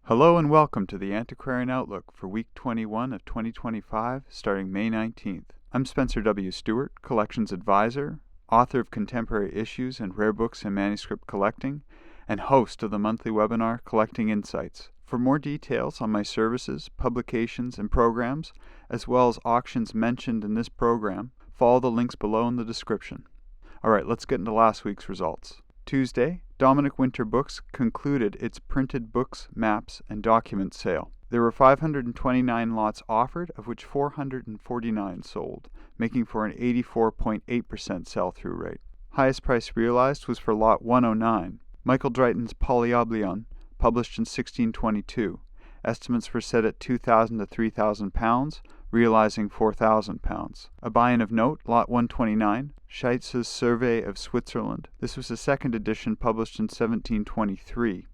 Hello and welcome to the Antiquarian Outlook for week 21 of 2025, starting May 19th. I'm Spencer W. Stuart, Collections Advisor, author of Contemporary Issues and Rare Books and Manuscript Collecting, and host of the monthly webinar Collecting Insights. For more details on my services, publications, and programs, as well as auctions mentioned in this program, follow the links below in the description. Alright, let's get into last week's results. Tuesday, Dominic Winter Books concluded its printed books, maps, and documents sale. There were 529 lots offered, of which 449 sold, making for an 84.8% sell-through rate. Highest price realized was for lot 109, Michael Drayton's Polyoblion, published in 1622. Estimates were set at £2,000 to £3,000, realizing £4,000. A buy-in of note, lot 129, Scheitz's Survey of Switzerland. This was the second edition published in 1723.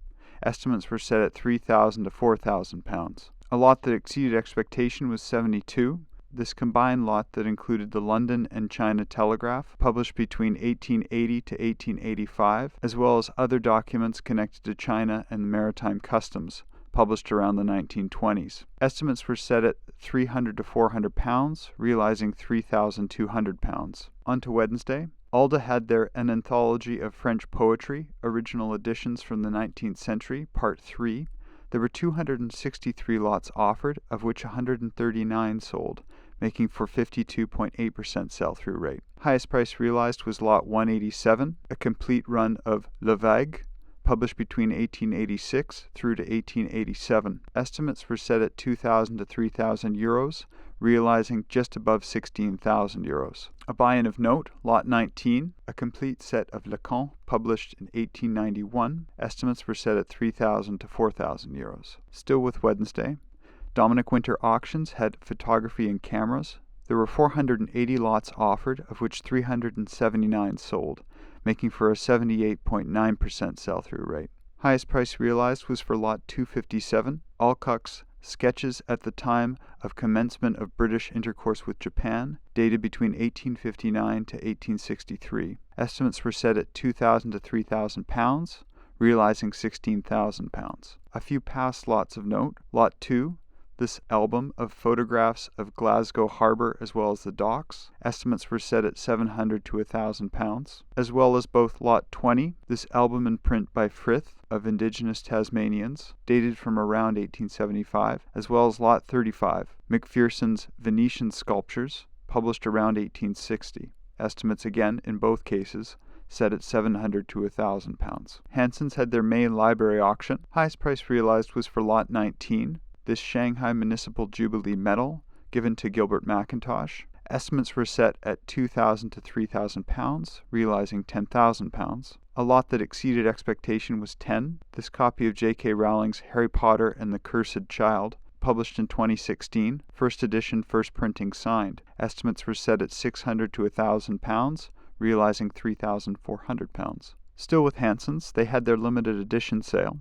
Estimates were set at £3,000 to £4,000. A lot that exceeded expectation was 72. This combined lot that included the London and China Telegraph, published between 1880 to 1885, as well as other documents connected to China and the maritime customs, published around the 1920s. Estimates were set at £300 to £400, realizing £3,200. On to Wednesday. ALDE had an anthology of French poetry, original editions from the 19th century, Part 3. There were 263 lots offered, of which 139 sold, making for 52.8% sell-through rate. Highest price realized was lot 187, a complete run of Le Vague, published between 1886 through to 1887. Estimates were set at €2,000 to €3,000, realizing just above €16,000. A buy-in of note, lot 19, a complete set of Lacan, published in 1891. Estimates were set at €3,000 to €4,000. Still with Wednesday, Dominic Winter Auctions had photography and cameras. There were 480 lots offered, of which 379 sold, making for a 78.9% sell-through rate. Highest price realized was for lot 257, Alcock's Sketches at the Time of Commencement of British Intercourse with Japan, dated between 1859 to 1863. Estimates were set at £2,000 to £3,000, realizing £16,000. A few past lots of note. Lot 2, this album of photographs of Glasgow Harbour as well as the docks. Estimates were set at £700 to £1,000, as well as both Lot 20, this album in print by Frith of Indigenous Tasmanians, dated from around 1875, as well as Lot 35, Macpherson's Venetian Sculptures, published around 1860. Estimates again, in both cases, set at £700 to £1,000. Hansons had their May library auction. Highest price realized was for Lot 19, this Shanghai Municipal Jubilee Medal, given to Gilbert McIntosh. Estimates were set at £2,000 to £3,000, realizing £10,000. A lot that exceeded expectation was 10. This copy of J.K. Rowling's Harry Potter and the Cursed Child, published in 2016, first edition, first printing signed. Estimates were set at £600 to £1,000, realizing £3,400. Still with Hansons, they had their limited edition sale.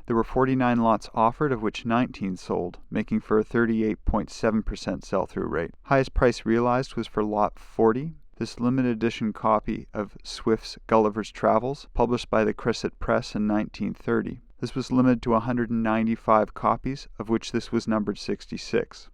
There were 49 lots offered, of which 19 sold, making for a 38.7% sell-through rate. Highest price realized was for lot 40, this limited edition copy of Swift's Gulliver's Travels, published by the Cresset Press in 1930. This was limited to 195 copies, of which this was numbered 66.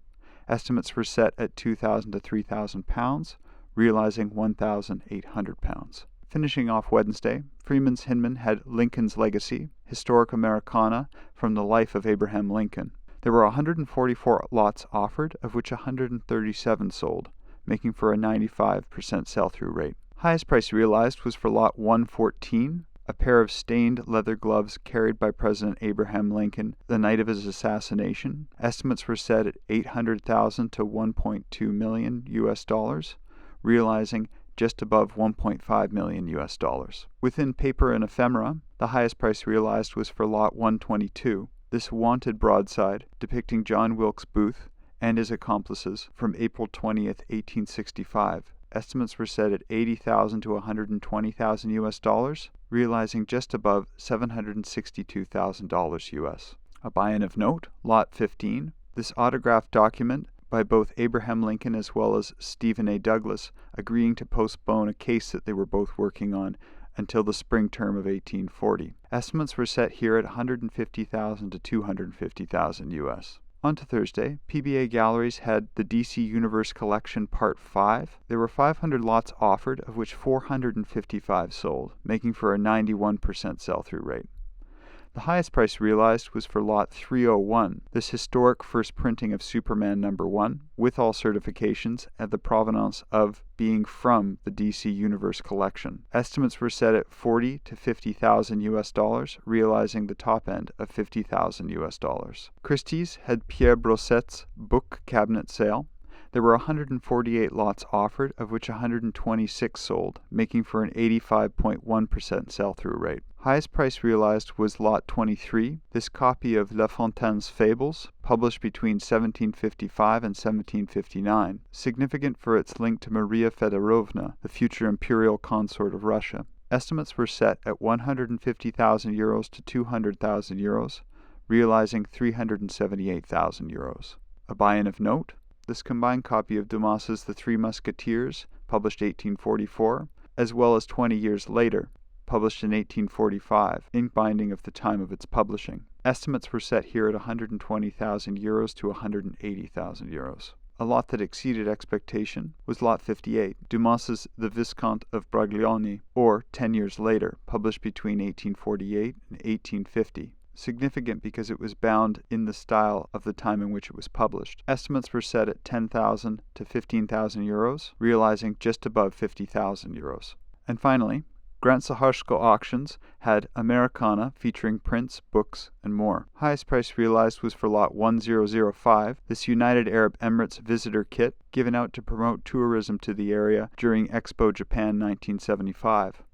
Estimates were set at £2,000 to £3,000, realizing £1,800. Finishing off Wednesday, Freeman's Hindman had Lincoln's Legacy, Historic Americana from the Life of Abraham Lincoln. There were 144 lots offered, of which 137 sold, making for a 95% sell-through rate. Highest price realized was for lot 114, a pair of stained leather gloves carried by President Abraham Lincoln the night of his assassination. Estimates were set at $800,000 to $1.2 million US, realizing just above $1.5 million US. Within paper and ephemera, the highest price realized was for lot 122, this wanted broadside depicting John Wilkes Booth and his accomplices from April 20th, 1865. Estimates were set at $80,000 to $120,000 US, realizing just above $762,000 US. A buy-in of note, lot 15, this autographed document by both Abraham Lincoln as well as Stephen A. Douglas, agreeing to postpone a case that they were both working on until the spring term of 1840. Estimates were set here at $150,000 to $250,000 US. On to Thursday, PBA Galleries had the DC Universe Collection Part 5. There were 500 lots offered, of which 455 sold, making for a 91% sell-through rate. The highest price realized was for Lot 301, this historic first printing of Superman #1, with all certifications and the provenance of being from the DC Universe collection. Estimates were set at $40,000 to $50,000 US, realizing the top end of $50,000 US. Christies had Pierre Brosset's book cabinet sale. There were 148 lots offered, of which 126 sold, making for an 85.1% sell-through rate. Highest price realized was Lot 23, this copy of La Fontaine's Fables, published between 1755 and 1759, significant for its link to Maria Fedorovna, the future imperial consort of Russia. Estimates were set at 150,000 euros to 200,000 euros, realizing 378,000 euros. A buy-in of note: this combined copy of Dumas's The Three Musketeers, published 1844, as well as 20 years later, published in 1845, ink binding of the time of its publishing. Estimates were set here at 120,000 euros to 180,000 euros. A lot that exceeded expectation was Lot 58, Dumas's The Viscount of Braglioni, or 10 years later, published between 1848 and 1850. Significant because it was bound in the style of the time in which it was published. Estimates were set at 10,000 to 15,000 euros, realizing just above 50,000 euros. And finally, Zahajko Auctions had Americana featuring prints, books, and more. Highest price realized was for Lot 1005, this United Arab Emirates visitor kit given out to promote tourism to the area during Expo Japan 1975.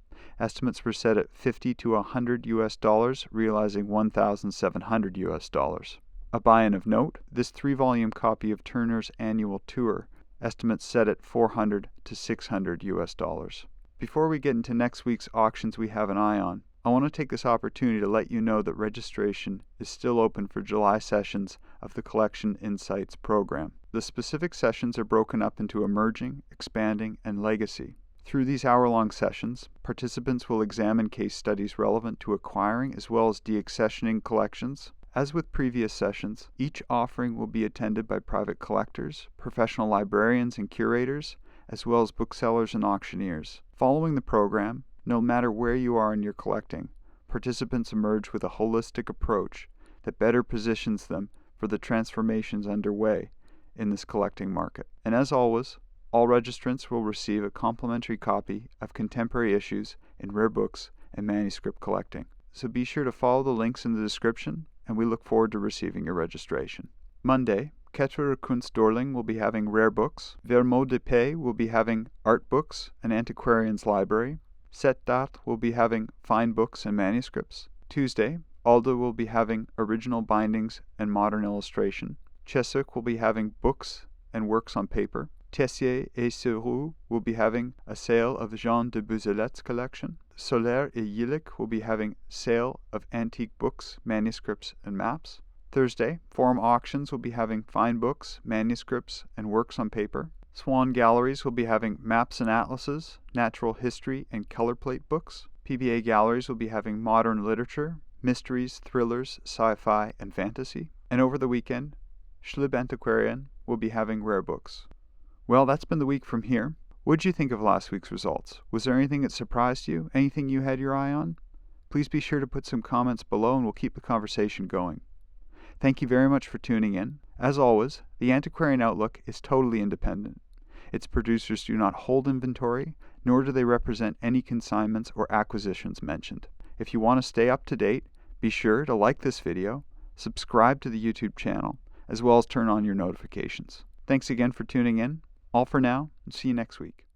Estimates were set at $50 to $100 US, realizing $1,700 US. A buy-in of note: this 3-volume copy of Turner's annual tour, estimates set at $400 to $600 US. Before we get into next week's auctions we have an eye on, I want to take this opportunity to let you know that registration is still open for July sessions of the Collection Insights program. The specific sessions are broken up into Emerging, Expanding, and Legacy. Through these hour-long sessions, participants will examine case studies relevant to acquiring as well as deaccessioning collections. As with previous sessions, each offering will be attended by private collectors, professional librarians and curators, as well as booksellers and auctioneers. Following the program, no matter where you are in your collecting, participants emerge with a holistic approach that better positions them for the transformations underway in this collecting market. And as always, all registrants will receive a complimentary copy of contemporary issues in rare books and manuscript collecting. So be sure to follow the links in the description, and we look forward to receiving your registration. Monday, Ketterer Kunst Doerling will be having rare books. Vermot de Pas will be having art books and antiquarian's library. Setdart will be having fine books and manuscripts. Tuesday, ALDE will be having original bindings and modern illustration. Chiswick will be having books and works on paper. Tessier et Sarrou will be having a sale of Jean de Buzelet's collection. Soler et Yilik will be having sale of antique books, manuscripts, and maps. Thursday, Forum Auctions will be having fine books, manuscripts, and works on paper. Swan Galleries will be having maps and atlases, natural history, and color plate books. PBA Galleries will be having modern literature, mysteries, thrillers, sci-fi, and fantasy. And over the weekend, Schlib Antiquarian will be having rare books. Well, that's been the week from here. What did you think of last week's results? Was there anything that surprised you? Anything you had your eye on? Please be sure to put some comments below and we'll keep the conversation going. Thank you very much for tuning in. As always, the Antiquarian Outlook is totally independent. Its producers do not hold inventory, nor do they represent any consignments or acquisitions mentioned. If you want to stay up to date, be sure to like this video, subscribe to the YouTube channel, as well as turn on your notifications. Thanks again for tuning in. All for now, and see you next week.